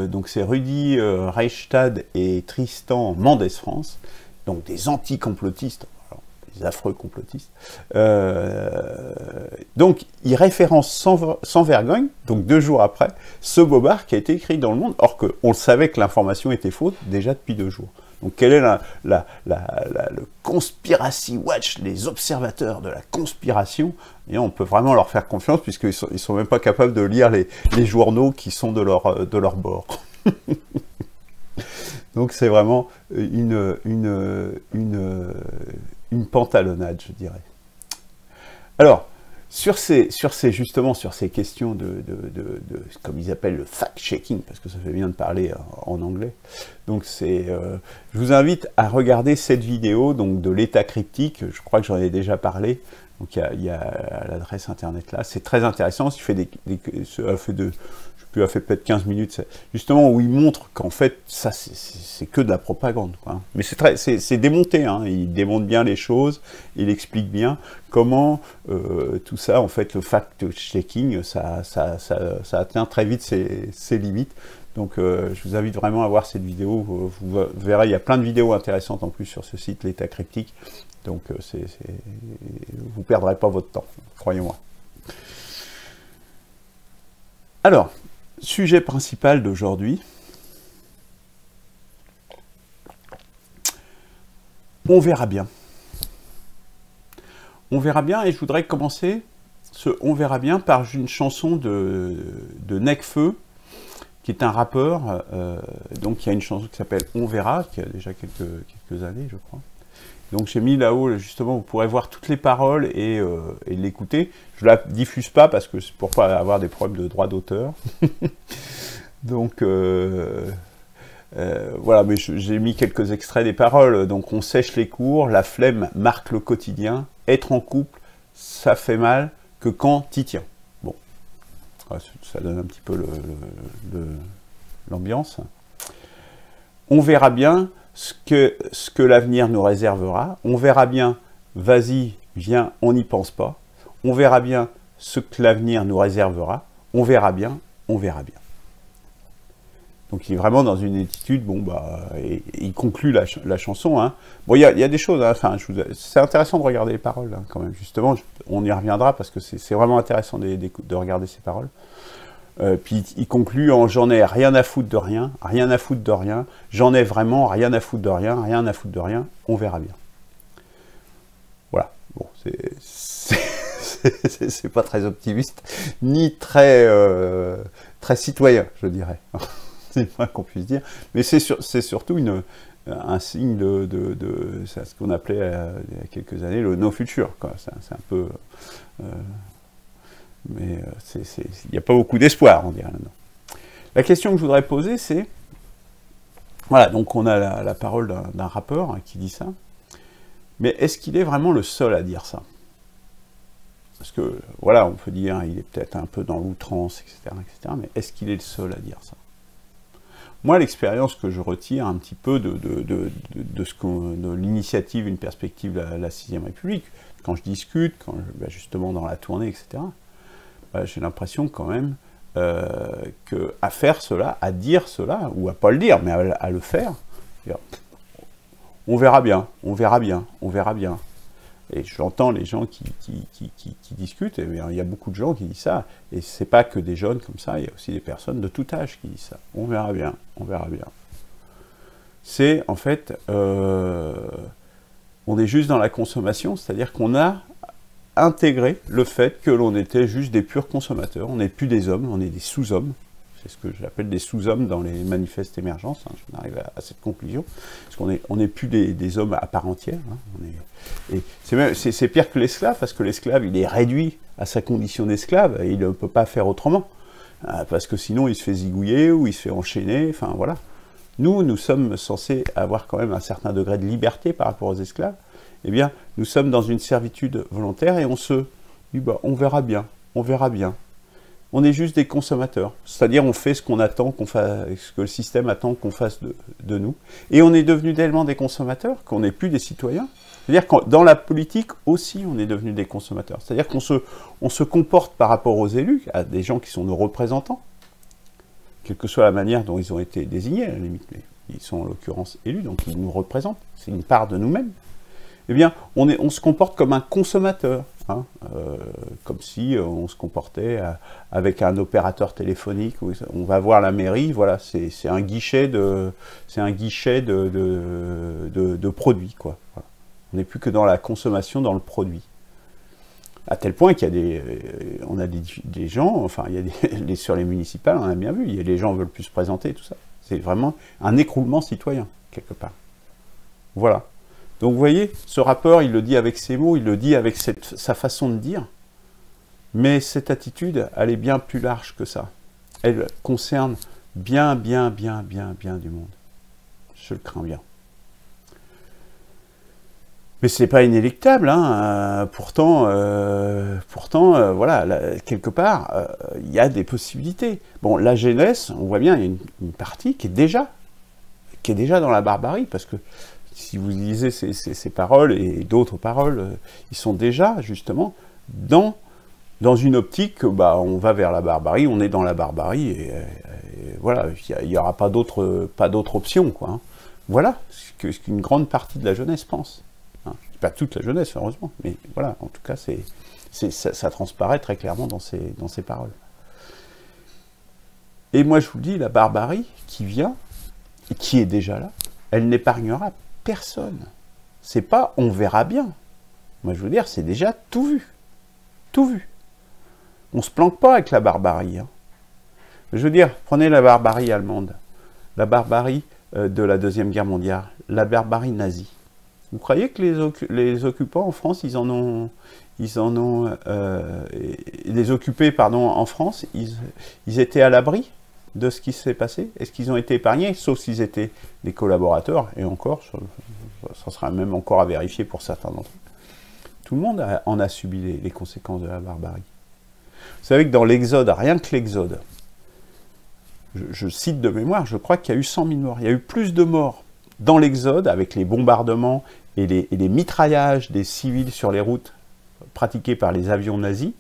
donc c'est Rudi Reichstad et Tristan Mendès-France, donc des anti-complotistes, des affreux complotistes. Donc, ils référencent sans vergogne, donc 2 jours après, ce bobard qui a été écrit dans Le Monde, or qu'on savait que l'information était fausse déjà depuis 2 jours. Donc, quel est le Conspiracy Watch, les observateurs de la conspiration? Et on peut vraiment leur faire confiance, puisqu'ils sont même pas capables de lire les journaux qui sont de leur bord. Donc, c'est vraiment une pantalonnade, je dirais. Alors, justement sur ces questions comme ils appellent le fact-checking, parce que ça fait bien de parler en anglais, donc je vous invite à regarder cette vidéo donc de l'État cryptique, je crois que j'en ai déjà parlé, donc il y a l'adresse internet là, c'est très intéressant, il fait a fait peut-être 15 minutes, justement, où il montre qu'en fait, ça, c'est que de la propagande, quoi. Mais c'est démonté, hein. Il démonte bien les choses, il explique bien comment tout ça, en fait, le fact-checking, ça atteint très vite ses limites. Donc, je vous invite vraiment à voir cette vidéo. Vous verrez, il y a plein de vidéos intéressantes en plus sur ce site, l'État cryptique. Donc, vous ne perdrez pas votre temps, croyez-moi. Alors, sujet principal d'aujourd'hui, on verra bien. On verra bien, et je voudrais commencer ce On verra bien par une chanson de Nekfeu, qui est un rappeur, donc il y a une chanson qui s'appelle On verra, qui a déjà quelques années, je crois. Donc j'ai mis là-haut, justement, vous pourrez voir toutes les paroles et l'écouter. Je ne la diffuse pas parce que c'est pour pas avoir des problèmes de droit d'auteur. Donc voilà, mais j'ai mis quelques extraits des paroles. Donc on sèche les cours, la flemme marque le quotidien, être en couple, ça fait mal que quand t'y tiens. Bon, ça donne un petit peu l'ambiance. On verra bien ce que l'avenir nous réservera. On verra bien, vas-y, viens, on n'y pense pas. On verra bien ce que l'avenir nous réservera. On verra bien, on verra bien. Donc il est vraiment dans une attitude, bon bah, et il conclut la chanson. Hein. Bon, il y a des choses, hein, enfin, c'est intéressant de regarder les paroles, hein, quand même, justement, on y reviendra parce que c'est vraiment intéressant de regarder ces paroles. Puis il conclut en j'en ai rien à foutre de rien, rien à foutre de rien, j'en ai vraiment rien à foutre de rien, rien à foutre de rien, on verra bien. Voilà, bon, c'est pas très optimiste, ni très citoyen, je dirais. C'est le moins qu'on puisse dire, mais c'est surtout un signe de ce qu'on appelait il y a quelques années le no future, quoi. C'est un peu... mais il n'y a pas beaucoup d'espoir, on dirait maintenant. La question que je voudrais poser, c'est... Voilà, donc on a la parole d'un rappeur, hein, qui dit ça, mais est-ce qu'il est vraiment le seul à dire ça? Parce que, voilà, on peut dire, il est peut-être un peu dans l'outrance, etc., mais est-ce qu'il est le seul à dire ça? moi, l'expérience que je retire un petit peu de l'initiative, une perspective de la 6e République, quand je discute, justement dans la tournée, etc., j'ai l'impression quand même qu'à faire cela, à dire cela, ou à pas le dire, mais à le faire, on verra bien, on verra bien, on verra bien. Et j'entends les gens qui discutent, et il y a beaucoup de gens qui disent ça, et c'est pas que des jeunes comme ça, il y a aussi des personnes de tout âge qui disent ça. On verra bien, on verra bien. C'est, en fait, on est juste dans la consommation, c'est-à-dire qu'on a intégré le fait que l'on était juste des purs consommateurs, on n'est plus des hommes, on est des sous-hommes. C'est ce que j'appelle des sous-hommes dans les manifestes émergences, hein, j'en arrive à cette conclusion, parce qu'on n'est plus des hommes à part entière. Hein, et c'est pire que l'esclave, parce que l'esclave, il est réduit à sa condition d'esclave, et il ne peut pas faire autrement, parce que sinon il se fait zigouiller, ou il se fait enchaîner, enfin voilà. Nous sommes censés avoir quand même un certain degré de liberté par rapport aux esclaves. Eh bien, nous sommes dans une servitude volontaire, et on se dit, on verra bien, on verra bien. On est juste des consommateurs, c'est-à-dire on fait ce qu'on attend qu'on fasse, ce que le système attend qu'on fasse de nous. Et on est devenu tellement des consommateurs qu'on n'est plus des citoyens. C'est-à-dire que dans la politique aussi, on est devenu des consommateurs. C'est-à-dire qu'on se comporte par rapport aux élus, à des gens qui sont nos représentants, quelle que soit la manière dont ils ont été désignés, à la limite, mais ils sont en l'occurrence élus, donc ils nous représentent, c'est une part de nous-mêmes. Eh bien, on se comporte comme un consommateur, hein, comme si on se comportait avec un opérateur téléphonique. On va voir la mairie, voilà, c'est un guichet de produits, quoi. Voilà. On n'est plus que dans la consommation, dans le produit. À tel point qu'il y a on a des gens, enfin, il y a sur les municipales, on a bien vu, les gens veulent plus se présenter, tout ça. C'est vraiment un écroulement citoyen, quelque part. Voilà. Donc vous voyez, ce rappeur, il le dit avec ses mots, il le dit avec sa façon de dire, mais cette attitude, elle est bien plus large que ça. Elle concerne bien du monde. Je le crains bien. Mais ce n'est pas inéluctable, hein. Pourtant, voilà, là, quelque part, il y a des possibilités. Bon, la jeunesse, on voit bien, il y a une partie qui est déjà dans la barbarie, parce que si vous lisez ces paroles et d'autres paroles, ils sont déjà, justement, dans une optique, on va vers la barbarie, on est dans la barbarie, et voilà, il n'y aura pas d'autre option, quoi. Hein. Voilà ce qu'une grande partie de la jeunesse pense. Hein. Pas toute la jeunesse, heureusement, mais voilà, en tout cas, ça transparaît très clairement dans ces paroles. Et moi, je vous dis, la barbarie qui vient, et qui est déjà là, elle n'épargnera personne. C'est pas on verra bien. Moi, je veux dire, c'est déjà tout vu. Tout vu. On se planque pas avec la barbarie. Hein. Je veux dire, prenez la barbarie allemande, la barbarie de la Deuxième Guerre mondiale, la barbarie nazie. Vous croyez que les occupants en France, les occupés, pardon, en France, ils étaient à l'abri de ce qui s'est passé? Est-ce qu'ils ont été épargnés, sauf s'ils étaient des collaborateurs, et encore, ça sera même encore à vérifier pour certains d'entre eux. Tout le monde en a subi les conséquences de la barbarie. Vous savez que dans l'Exode, rien que l'Exode, je cite de mémoire, je crois qu'il y a eu 100 000 morts. Il y a eu plus de morts dans l'Exode, avec les bombardements et les mitraillages des civils sur les routes pratiqués par les avions nazis.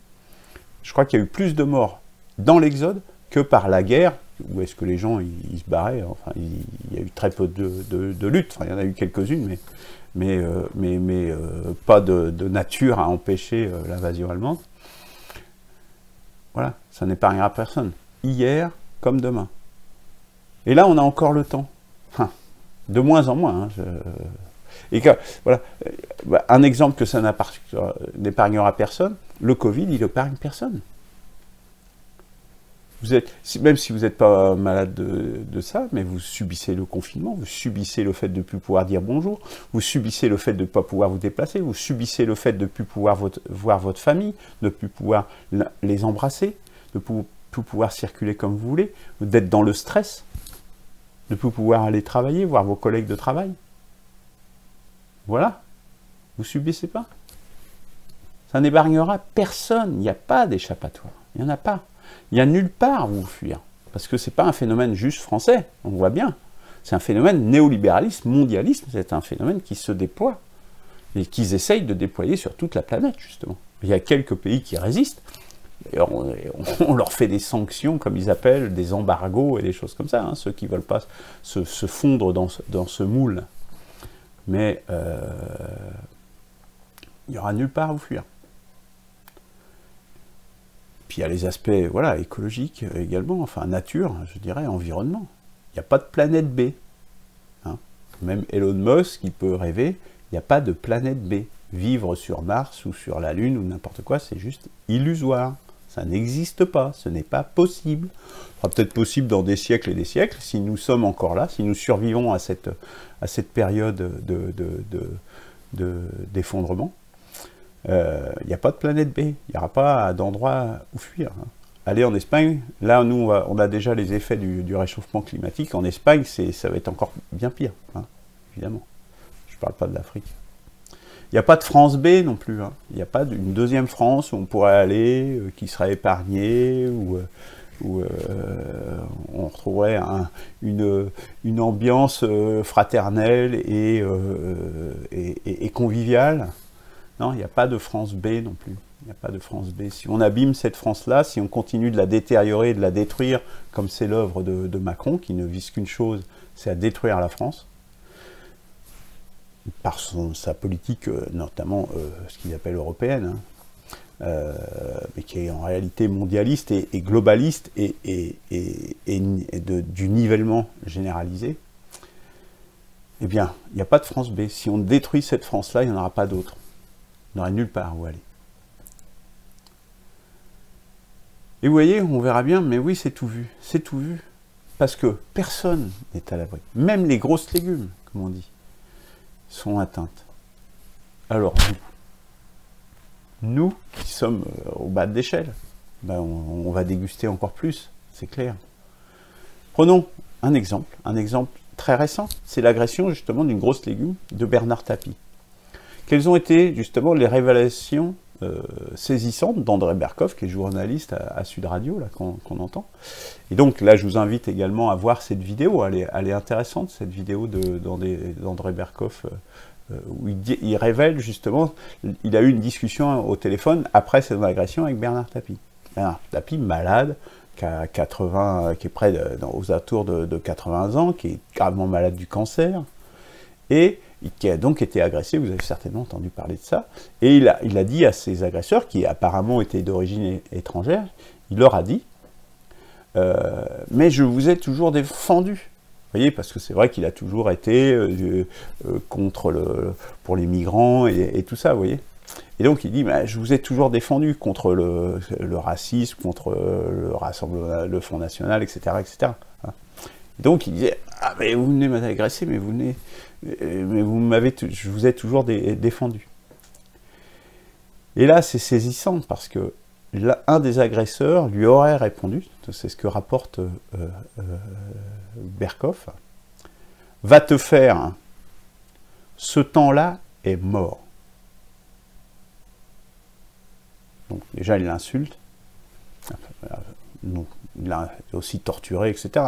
Je crois qu'il y a eu plus de morts dans l'Exode que par la guerre, où est-ce que les gens ils se barraient. Enfin, il y a eu très peu de luttes, enfin, il y en a eu quelques-unes, mais pas de nature à empêcher l'invasion allemande. Voilà, ça n'épargnera personne. Hier comme demain. Et là, on a encore le temps. Enfin, de moins en moins. Hein, et que, voilà, un exemple que ça n'épargnera personne, le Covid, il n'épargne personne. Même si vous n'êtes pas malade de ça, mais vous subissez le confinement, vous subissez le fait de ne plus pouvoir dire bonjour, vous subissez le fait de ne pas pouvoir vous déplacer, vous subissez le fait de ne plus pouvoir voir votre famille, de ne plus pouvoir les embrasser, de ne plus pouvoir circuler comme vous voulez, d'être dans le stress, de ne plus pouvoir aller travailler, voir vos collègues de travail. Voilà, vous subissez pas. Ça n'épargnera personne, il n'y a pas d'échappatoire, il n'y en a pas. Il n'y a nulle part où fuir. Parce que ce n'est pas un phénomène juste français, on voit bien. C'est un phénomène néolibéraliste, mondialiste, c'est un phénomène qui se déploie et qu'ils essayent de déployer sur toute la planète, justement. Il y a quelques pays qui résistent. D'ailleurs, on leur fait des sanctions, comme ils appellent, des embargos et des choses comme ça, hein, ceux qui ne veulent pas se fondre dans ce moule. Mais il n'y aura nulle part où fuir. Puis il y a les aspects voilà, écologiques également, enfin nature, je dirais, environnement. Il n'y a pas de planète B. Hein. Même Elon Musk, qui peut rêver, il n'y a pas de planète B. Vivre sur Mars ou sur la Lune ou n'importe quoi, c'est juste illusoire. Ça n'existe pas, ce n'est pas possible. Ce sera peut-être possible dans des siècles et des siècles, si nous sommes encore là, si nous survivons à cette période d'effondrement. Il n'y a pas de planète B, il n'y aura pas d'endroit où fuir. Hein. Allez en Espagne, là nous on a déjà les effets du réchauffement climatique. En Espagne, ça va être encore bien pire, hein, évidemment. Je ne parle pas de l'Afrique. Il n'y a pas de France B non plus. Hein. Il n'y a pas d'une deuxième France où on pourrait aller, qui serait épargnée, où on retrouverait une ambiance fraternelle et conviviale. Non, il n'y a pas de France B non plus. Il n'y a pas de France B. Si on abîme cette France-là, si on continue de la détériorer, de la détruire, comme c'est l'œuvre de Macron, qui ne vise qu'une chose, c'est à détruire la France, par sa politique, notamment ce qu'il appelle européenne, hein, mais qui est en réalité mondialiste et globaliste et du nivellement généralisé, eh bien, il n'y a pas de France B. Si on détruit cette France-là, il n'y en aura pas d'autre. Il n'y aura nulle part où aller. Et vous voyez, on verra bien, mais oui, c'est tout vu. C'est tout vu. Parce que personne n'est à l'abri. Même les grosses légumes, comme on dit, sont atteintes. Alors, nous qui sommes au bas de l'échelle, ben on va déguster encore plus, c'est clair. Prenons un exemple très récent, c'est l'agression justement d'une grosse légume de Bernard Tapie. Quelles ont été justement les révélations saisissantes d'André Berkoff, qui est journaliste à Sud Radio, là, qu'on entend. Et donc là, je vous invite également à voir cette vidéo, elle est intéressante, cette vidéo d'André Berkoff, où il révèle justement, il a eu une discussion au téléphone après cette agression avec Bernard Tapie. Bernard Tapie, malade, qui est près aux alentours de 80 ans, qui est gravement malade du cancer, et qui a donc été agressé, vous avez certainement entendu parler de ça, et il a dit à ses agresseurs, qui apparemment étaient d'origine étrangère, il leur a dit mais je vous ai toujours défendu. Vous voyez, parce que c'est vrai qu'il a toujours été pour les migrants et tout ça, vous voyez. Et donc il dit, bah, je vous ai toujours défendu contre le racisme, contre le Rassemblement, le Front National, etc. etc. Et donc il disait, ah mais vous venez m'agresser, mais je vous ai toujours défendu. Et là c'est saisissant parce que un des agresseurs lui aurait répondu, c'est ce que rapporte Berkoff, va te faire, ce temps-là est mort. Donc déjà il l'insulte, il l'a aussi torturé, etc.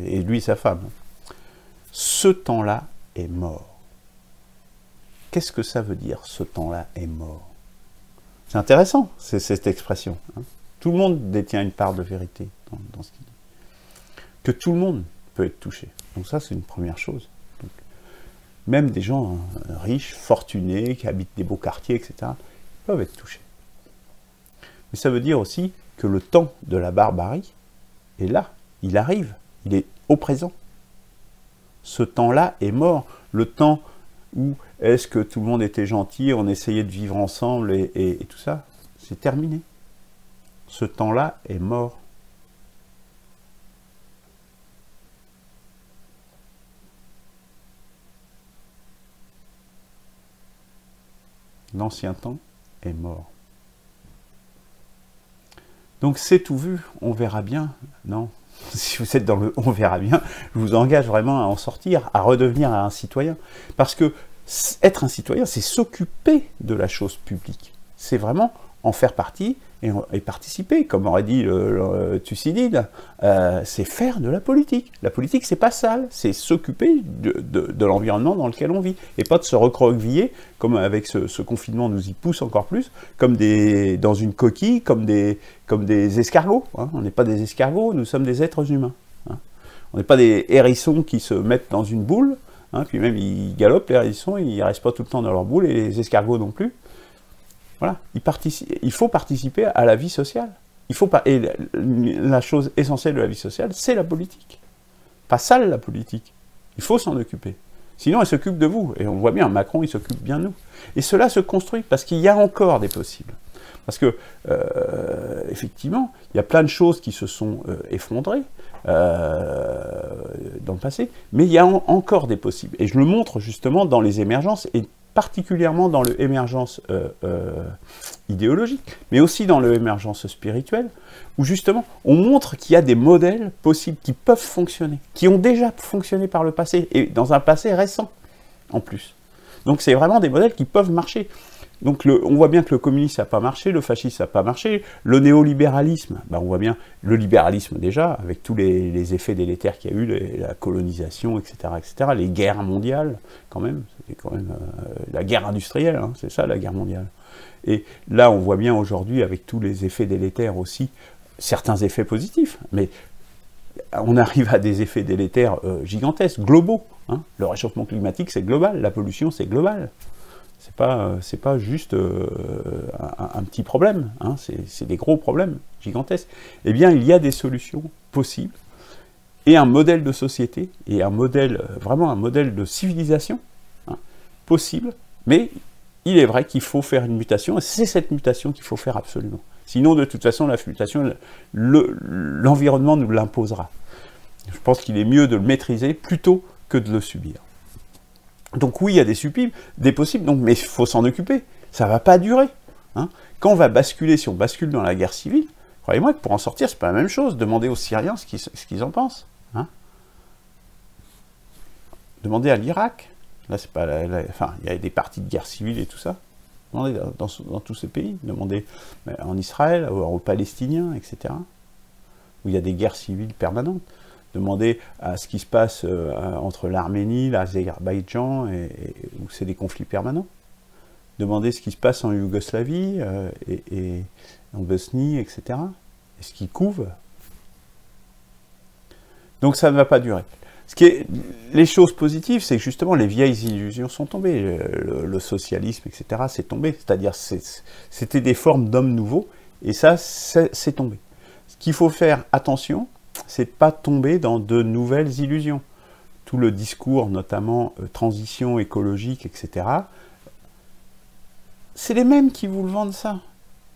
Et lui sa femme. Ce temps-là est mort. Qu'est-ce que ça veut dire, ce temps-là est mort? C'est intéressant, c'est cette expression. Hein. Tout le monde détient une part de vérité dans ce qu'il dit. Que tout le monde peut être touché. Donc ça, c'est une première chose. Donc, même des gens riches, fortunés, qui habitent des beaux quartiers, etc., peuvent être touchés. Mais ça veut dire aussi que le temps de la barbarie est là, il arrive, il est au présent. Ce temps-là est mort. Le temps où est-ce que tout le monde était gentil, on essayait de vivre ensemble et tout ça, c'est terminé. Ce temps-là est mort. L'ancien temps est mort. Donc c'est tout vu, on verra bien, non? Si vous êtes dans le « on verra bien », je vous engage vraiment à en sortir, à redevenir un citoyen. Parce que être un citoyen, c'est s'occuper de la chose publique. C'est vraiment en faire partie et participer, comme aurait dit Thucydide, c'est faire de la politique. La politique, c'est pas sale, c'est s'occuper de l'environnement dans lequel on vit, et pas de se recroqueviller, comme avec ce confinement nous y pousse encore plus, comme dans une coquille, comme des escargots. Hein. On n'est pas des escargots, nous sommes des êtres humains. Hein. On n'est pas des hérissons qui se mettent dans une boule, hein, puis même ils galopent, les hérissons, ils ne restent pas tout le temps dans leur boule, et les escargots non plus. Voilà, il faut participer à la vie sociale. Et la chose essentielle de la vie sociale, c'est la politique. Pas sale, la politique. Il faut s'en occuper. Sinon, elle s'occupe de vous. Et on voit bien, Macron, il s'occupe bien de nous. Et cela se construit parce qu'il y a encore des possibles. Parce que, effectivement, il y a plein de choses qui se sont effondrées dans le passé, mais il y a encore des possibles. Et je le montre justement dans les émergences, et particulièrement dans l'émergence idéologique, mais aussi dans l'émergence spirituelle, où justement on montre qu'il y a des modèles possibles qui peuvent fonctionner, qui ont déjà fonctionné par le passé, et dans un passé récent en plus. Donc c'est vraiment des modèles qui peuvent marcher. Donc on voit bien que le communisme n'a pas marché, le fascisme n'a pas marché, le néolibéralisme, ben on voit bien le libéralisme déjà, avec tous les effets délétères qu'il y a eu, la colonisation, etc., les guerres mondiales, quand même, c'était quand même la guerre industrielle, hein, c'est ça la guerre mondiale. Et là on voit bien aujourd'hui, avec tous les effets délétères aussi, certains effets positifs, mais on arrive à des effets délétères gigantesques, globaux. Hein. Le réchauffement climatique c'est global, la pollution c'est global. C'est pas juste un petit problème, hein, c'est des gros problèmes gigantesques. Eh bien, il y a des solutions possibles, et un modèle de société, et vraiment un modèle de civilisation, hein, possible, mais il est vrai qu'il faut faire une mutation, et c'est cette mutation qu'il faut faire absolument. Sinon, de toute façon, la mutation, l'environnement nous l'imposera. Je pense qu'il est mieux de le maîtriser plutôt que de le subir. Donc oui, il y a des possibles, donc, mais il faut s'en occuper. Ça ne va pas durer. Hein. Quand on va basculer, si on bascule dans la guerre civile, croyez-moi que pour en sortir, c'est pas la même chose. Demandez aux Syriens ce qu'ils en pensent. Hein. Demandez à l'Irak. Là, c'est pas enfin, il y a des parties de guerre civile et tout ça. Demandez dans tous ces pays. Demandez en Israël, aux Palestiniens, etc. Où il y a des guerres civiles permanentes. Demandez à ce qui se passe entre l'Arménie, l'Azerbaïdjan, où c'est des conflits permanents. Demandez ce qui se passe en Yougoslavie et en Bosnie, etc. Et ce qui couve. Donc ça ne va pas durer. Les choses positives, c'est que justement les vieilles illusions sont tombées. Le socialisme, etc., c'est tombé. C'est-à-dire c'était des formes d'hommes nouveaux, et ça, c'est tombé. Ce qu'il faut faire attention, c'est de ne pas tomber dans de nouvelles illusions. Tout le discours, notamment transition écologique, etc., c'est les mêmes qui vous le vendent ça.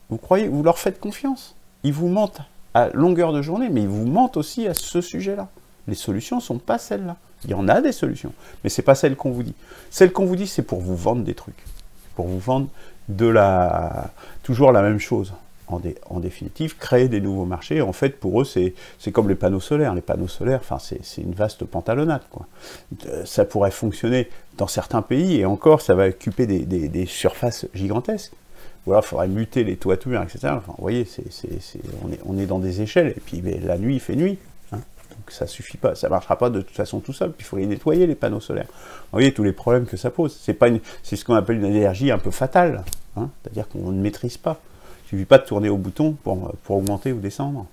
Vous leur faites confiance. Ils vous mentent à longueur de journée, mais ils vous mentent aussi à ce sujet-là. Les solutions ne sont pas celles-là. Il y en a des solutions, mais ce n'est pas celles qu'on vous dit. Celles qu'on vous dit, c'est pour vous vendre des trucs. Pour vous vendre toujours la même chose. En définitive, créer des nouveaux marchés. En fait, pour eux, c'est comme les panneaux solaires. Les panneaux solaires, enfin, c'est une vaste pantalonnade, quoi. Ça pourrait fonctionner dans certains pays, et encore, ça va occuper des surfaces gigantesques. Ou alors, il faudrait muter les toitures, etc. Enfin, vous voyez, on est dans des échelles, et puis la nuit, il fait nuit. Hein. Donc ça suffit pas, ça ne marchera pas de toute façon tout seul. Puis il faut les nettoyer, les panneaux solaires. Vous voyez tous les problèmes que ça pose. C'est ce qu'on appelle une énergie un peu fatale. Hein. C'est-à-dire qu'on ne maîtrise pas. Il ne suffit pas de tourner au bouton pour augmenter ou descendre.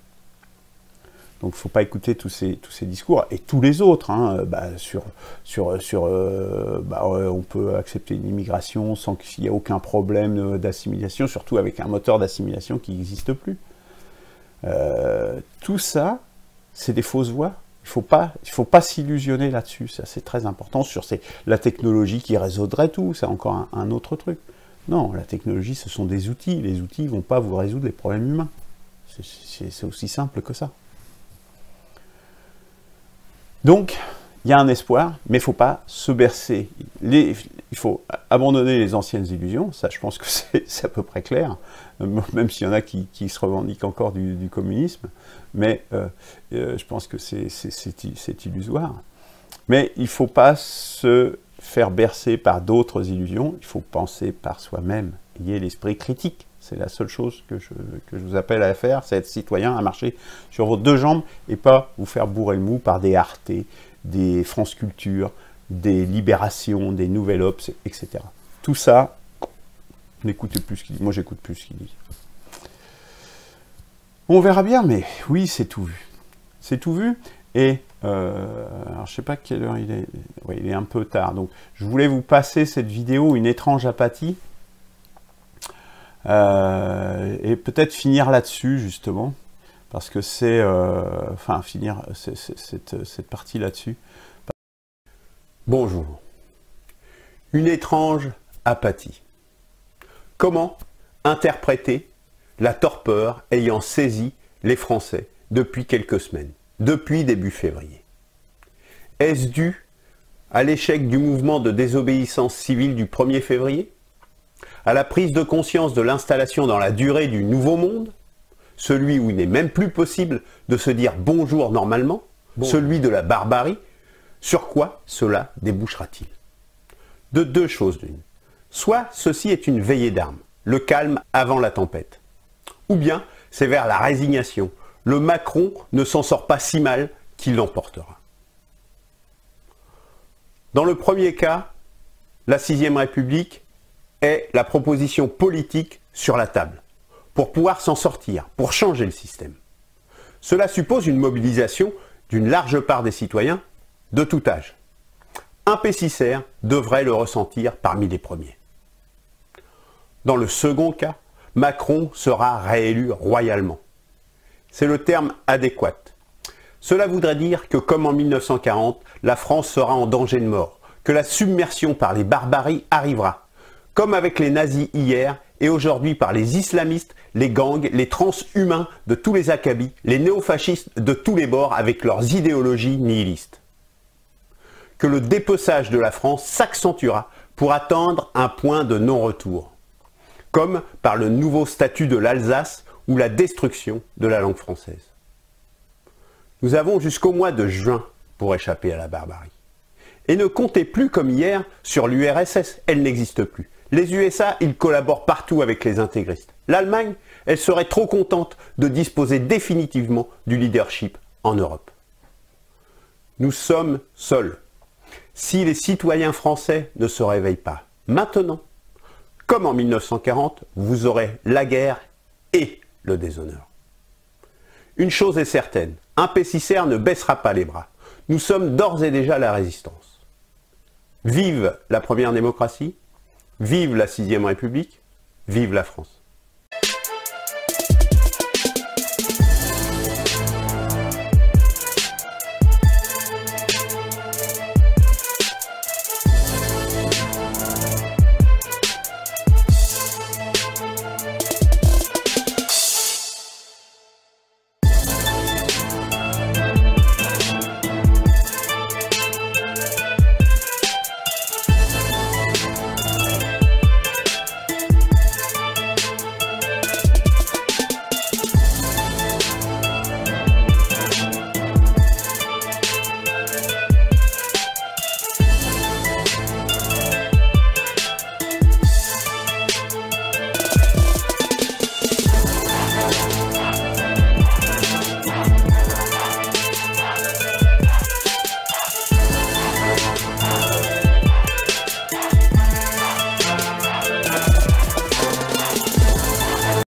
Donc il ne faut pas écouter tous ces discours, et tous les autres, hein, on peut accepter une immigration sans qu'il y ait aucun problème d'assimilation, surtout avec un moteur d'assimilation qui n'existe plus. Tout ça, c'est des fausses voies. Il faut pas s'illusionner là-dessus, ça c'est très important, sur la technologie qui résoudrait tout, c'est encore un autre truc. Non, la technologie, ce sont des outils. Les outils ne vont pas vous résoudre les problèmes humains. C'est aussi simple que ça. Donc, il y a un espoir, mais il ne faut pas se bercer. Il faut abandonner les anciennes illusions, ça je pense que c'est à peu près clair, même s'il y en a qui se revendiquent encore du communisme, mais je pense que c'est illusoire. Mais il ne faut pas se faire bercer par d'autres illusions, il faut penser par soi-même, ayez l'esprit critique, C'est la seule chose que je vous appelle à faire, c'est être citoyen, à marcher sur vos deux jambes et pas vous faire bourrer le mou par des Arte, des France Culture, des Libérations, des Nouvelles Obs, etc. Tout ça, n'écoutez plus ce qu'il dit. Moi, j'écoute plus ce qu'il dit. On verra bien, mais oui, c'est tout vu. C'est tout vu. Et, alors je sais pas quelle heure il est. Oui, il est un peu tard. Donc, je voulais vous passer cette vidéo, Une étrange apathie. Et peut-être finir là-dessus, justement. Parce que c'est... enfin, finir cette partie là-dessus. Bonjour. Une étrange apathie. Comment interpréter la torpeur ayant saisi les Français depuis quelques semaines, depuis début février? Est-ce dû à l'échec du mouvement de désobéissance civile du 1er février? À la prise de conscience de l'installation dans la durée du nouveau monde? Celui où il n'est même plus possible de se dire bonjour normalement? Celui de la barbarie? Sur quoi cela débouchera-t-il? De deux choses l'une. Soit ceci est une veillée d'armes, le calme avant la tempête. Ou bien c'est vers la résignation. Le Macron ne s'en sort pas si mal qu'il l'emportera. Dans le premier cas, la 6ème République est la proposition politique sur la table pour pouvoir s'en sortir, pour changer le système. Cela suppose une mobilisation d'une large part des citoyens de tout âge. Un P6R devrait le ressentir parmi les premiers. Dans le second cas, Macron sera réélu royalement. C'est le terme adéquat. Cela voudrait dire que, comme en 1940, la France sera en danger de mort, que la submersion par les barbaries arrivera, comme avec les nazis hier et aujourd'hui par les islamistes, les gangs, les transhumains de tous les acabits, les néofascistes de tous les bords avec leurs idéologies nihilistes. Que le dépeçage de la France s'accentuera pour atteindre un point de non-retour, comme par le nouveau statut de l'Alsace ou la destruction de la langue française. Nous avons jusqu'au mois de juin pour échapper à la barbarie. Et ne comptez plus comme hier sur l'URSS, elle n'existe plus. Les USA, ils collaborent partout avec les intégristes. L'Allemagne, elle serait trop contente de disposer définitivement du leadership en Europe. Nous sommes seuls. Si les citoyens français ne se réveillent pas maintenant, comme en 1940, vous aurez la guerre et le déshonneur. Une chose est certaine, un P6R ne baissera pas les bras. Nous sommes d'ores et déjà la résistance. Vive la première démocratie, vive la 6ème République, vive la France.